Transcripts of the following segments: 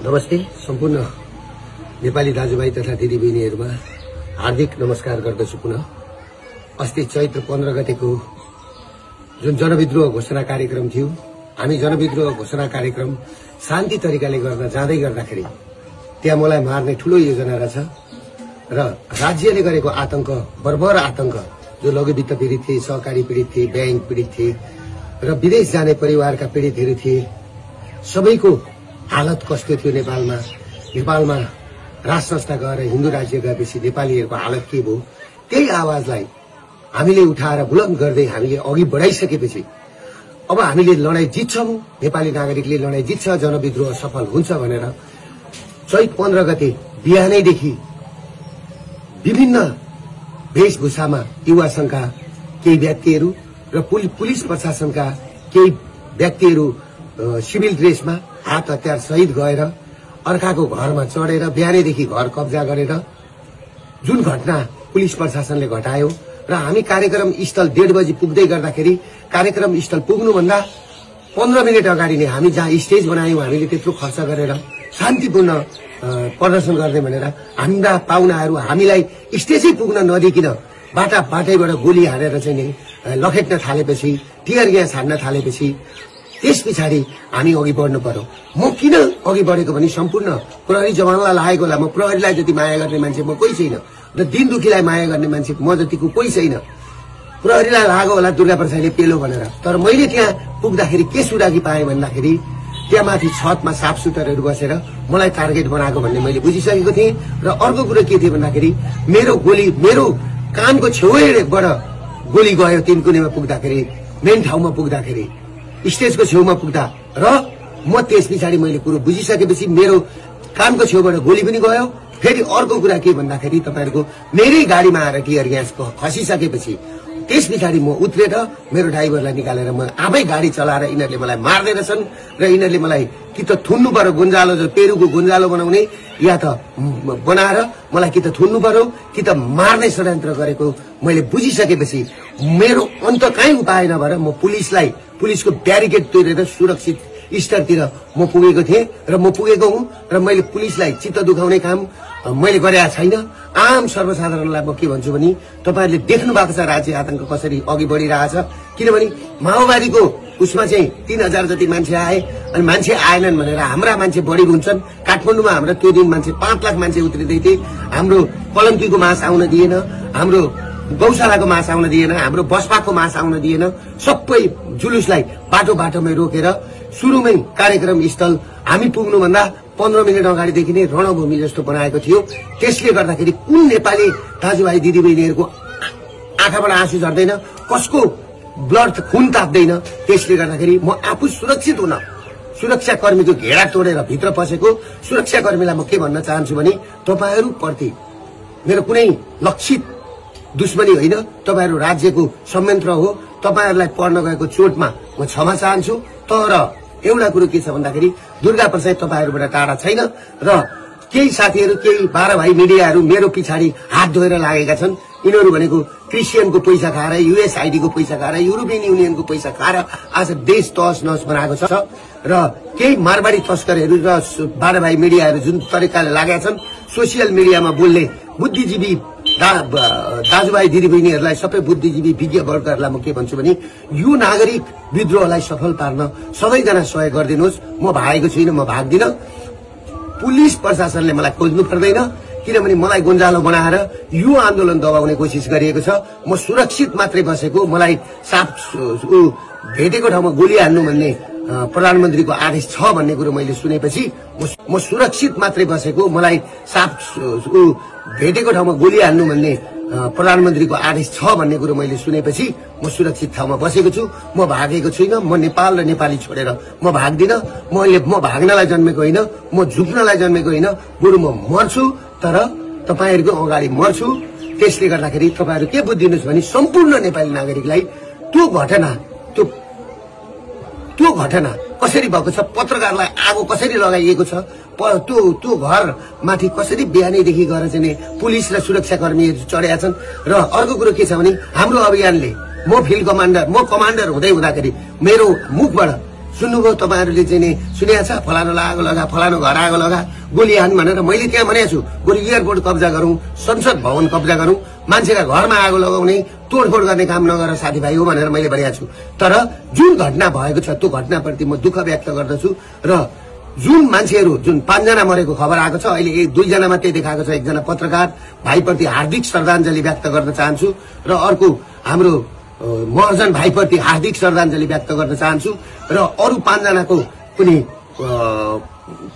नमस्ते सम्पूर्ण नेपाली दाजुभाइ तथा दिदीबहिनीहरुमा हार्दिक नमस्कार गर्दछु। पुनः अस्ति चैत्र 15 गतेको जुन जनविद्रोह घोषणा कार्यक्रम थियो, हामी जनविद्रोह घोषणा कार्यक्रम शान्ति तरिकाले गर्न जाँदै गर्दाखेरि त्यहाँ मलाई मार्ने ठूलो योजना रहेछ र राज्यले गरेको आतंक, बर्बर आतंक, जो लघुवित्त पीडित थिए, सहकारी पीडित थिए, बैंक पीडित थिए र विदेश जाने परिवारका पीडितहरू थिए, सबैको हालत कस्तो थियो नेपालमा राज संस्था गएर हिन्दू राज्य गएपछि नेपालीहरूको हालत के भयो, त्यही आवाजलाई हामीले उठाएर बुलन्द गर्दै हामीले अघि बढाइसकेपछि अब हामीले लडाई जित्छौं, नेपाली नागरिकले लडाई जित्छ, जनविद्रोह सफल हुन्छ भनेर चैत 15 गते बिहानैदेखि विभिन्न वेशभूषामा युवा संघका केही व्यक्तिहरू र पुलिस प्रशासनका केही व्यक्तिहरू सिभिल ड्रेसमा हात हतियार सहित गएर अर्काको घरमा चढेर बिहानैदेखि घर कब्जा गरेर जुन घटना पुलिस प्रशासनले घटायो र हामी कार्यक्रम स्थल 1:30 बजे पुग्दै गर्दाखेरि कार्यक्रम स्थल पुग्नुभन्दा 15 मिनेट अगाडि नै हामी जहाँ स्टेज बनायौं, हामीले त्यत्रो खर्च गरेर शान्तिपूर्ण प्रदर्शन गर्ने भनेर हाम्रा पाहुनाहरू हामीलाई स्टेजै पुग्न नदिकिन बाटैबाट गोली हानेर चाहिँ नि लखेट्न थालेपछि, टियर ग्यास हान्न थालेपछि त्यस पछाडि हामी अघि बढ्नु पर्यो। म किन अघि बढेको भने सम्पूर्ण प्रहरी जवानलाई लागेको होला, म प्रहरीलाई जति माया गर्ने मान्छे म कोही छैन र दिन दुखीलाई माया गर्ने मान्छे म जतिको कोही छैन। प्रहरीलाई लागेको होला दुर्गा प्रसादले पेलो भनेर, तर मैले त्यहाँ पुग्दाखेरि के सुरागी पाएँ भन्दाखेरि त्यहाँ माथि छतमा साफ सुथरहरू बसेर मलाई टार्गेट बनाएको भन्ने मैले बुझिसकेको थिएँ। र अर्को कुरो के थियो भन्दाखेरि मेरो कानको छेउबाट गोली गयो तिनकुनेमा पुग्दाखेरि, मेन ठाउँमा पुग्दाखेरि, स्टेजको छेउमा पुग्दा र म त्यस पछाडि मैले कुरो बुझिसकेपछि मेरो कानको छेउबाट गोली पनि गयो। फेरि अर्को कुरा के भन्दाखेरि तपाईहरुको मेरै गाडीमा आएर टियर ग्यास खसिसकेपछि त्यस पछाडि म उत्रेर मेरो ड्राइभरलाई निकालेर म आफै गाडी चलाएर यिनीहरूले मलाई मार्दै रहेछन् र यिनीहरूले मलाई कि त थुन्नु पर्यो, गुन्जालो पेरुको गुन्जालो बनाउने, या त बनाएर मलाई कि त थुन्नु पर्यो कि त मार्ने षड्यन्त्र गरेको मैले बुझिसकेपछि मेरो अन्त कहीँ उपाय नभएर म पुलिसको ब्यारिकेड तोडेर सुरक्षित स्तरतिर म पुगेको थिएँ र म पुगेको हुँ र मैले पुलिसलाई चित्त दुखाउने काम मैले गरेका छैन। आम सर्वसाधारणलाई म के भन्छु भने तपाईहरुले देख्नु भएको छ राज्य आतंक कसरी अघि बढिरहेछ। किनभने माओवादीको उसमा चाहिँ 3000 जति मान्छे आए अनि मान्छे आएनन् भनेर हाम्रा मान्छे बढी हुन्छन्। काठमाडौँमा हाम्रो त्यो दिन मान्छे 5 लाख मान्छे उत्रिदै थिए, हाम्रो कलङ्कीको मास आउन दिएन, हाम्रो गौशालाको मास आउन दिएन, हाम्रो बसपाको मास आउन दिएन। सबै जुलुसलाई बाटोमै रोकेर सुरुमै कार्यक्रम स्थल हामी पुग्नुभन्दा 15 मिनेट अगाडिदेखि नै रणभूमि जस्तो बनाएको थियो। त्यसले गर्दाखेरि कुन नेपाली दाजुभाइ दिदीबहिनीहरूको आँखाबाट आँसु झर्दैन, कसको ब्लड खुन ताप्दैन। त्यसले गर्दाखेरि म आफू सुरक्षित हुन सुरक्षाकर्मीको घेरा तोडेर भित्र पसेको सुरक्षाकर्मीलाई म के भन्न चाहन्छु भने तपाईहरु प्रति मेरो कुनै लक्षित दुश्मनी होइन, तपाईहरु राज्यको संयन्त्र हो। तपाईहरुलाई पर्न गएको चोटमा म क्षमा चाहन्छु। तर एउटा कुरो के छ भन्दाखेरि दुर्गा प्रसाद तपाईहरुबाट टाढा छैन र केही साथीहरु, केही 12 भाइ मिडियाहरु मेरो पछाडि हात धोएर लागेका छन्। यिनीहरु भनेको क्रिस्चियनको पैसा खाएर, USAID को पैसा खाएर, युरोपियन युनियनको पैसा खाएर आज देश तहस नहस बनाएको छ र केही मारवाडी तस्करहरु र 12 भाइ मिडियाहरु जुन तरिकाले लागेका छन् सोशल मिडियामा बोल्ने बुद्धिजीवी दाजुभाइ दिदीबहिनीहरूलाई, सबै बुद्धिजीवी विज्ञ वर्गहरूलाई म के भन्छु भने यो नागरिक विद्रोहलाई सफल पार्न सबैजना सहयोग गरिदिनुहोस्। म भागेको छुइनँ, म भाग्दिन। पुलिस प्रशासनले मलाई खोज्नु पर्दैन, किनभने मलाई गुन्जालो बनाएर यो आन्दोलन दबाउने कोसिस गरिएको छ। म सुरक्षित मात्रै बसेको, मलाई साफ भेटेको ठाउँमा गोली हान्नु भन्ने प्रधानमन्त्रीको आदेश छ भन्ने कुरो मैले सुनेपछि म सुरक्षित मात्रै बसेको, मलाई साफ भेटेको ठाउँमा गोली हान्नु भन्ने प्रधानमन्त्रीको आदेश छ भन्ने कुरो मैले सुनेपछि म सुरक्षित ठाउँमा बसेको छु। म भागेको छुइनँ। म नेपाल र नेपाली छोडेर म भाग्दिन। म भाग्नलाई जन्मेको होइन, म झुक्नलाई जन्मेको होइन, बरु म मर्छु तर तपाईहरुको अगाडि मर्छु। त्यसले गर्दाखेरि तपाईहरु के बुझ्दिनुस् भने सम्पूर्ण नेपाली नागरिकलाई त्यो घटना कसरी भएको छ, पत्रकारलाई आगो कसरी लगाइएको छ, त्यो घर माथि कसरी बिहानैदेखि गएर चाहिँ पुलिस र सुरक्षाकर्मीहरू चढेका छन्। र अर्को कुरो के छ भने हाम्रो अभियानले म कमान्डर हुँदै हुँदाखेरि मेरो मुखबाट सुन्नुभयो तपाईहरुले चाहिँ नि सुनेको छ फलानुलाई आगो लगा फलानु घर आगो लगा गोली हान भनेर मैले त्यहाँ भनेको छु गोली एयरपोर्ट कब्जा गरौं संसद भवन कब्जा गरौं मान्छेका घरमा आगो लगाउने तोडफोड गर्ने काम नगर साथीभाइ हो भनेर मैले भनेको छु तर जुन घटना भएको छ त्यो घटनाप्रति म दुःख व्यक्त गर्दछु र जुन मान्छेहरु जुन 5 जना मरेको खबर आएको छ अहिले 2 जना मात्रै देखाएको छ एकजना पत्रकार भाइप्रति हार्दिक श्रद्धाञ्जली व्यक्त गर्न चाहन्छु र अर्को हाम्रो महर्जन भाइप्रति हार्दिक श्रद्धाञ्जली व्यक्त गर्न चाहन्छु र अरु 5 जनाको पनि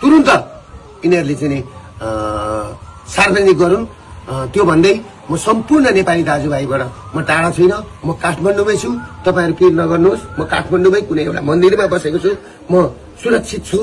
तुरुन्त यिनीहरुले चाहिँ सार्वजनिक गरून् त्यो भन्दै म सम्पूर्ण नेपाली दाजुभाइबाट म टाढा छैन म काठमाडौँमै छु तपाईहरु पिर नगर्नुहोस् म काठमाडौँमै कुनै एउटा मन्दिरमा बसेको छु म सुरक्षित छु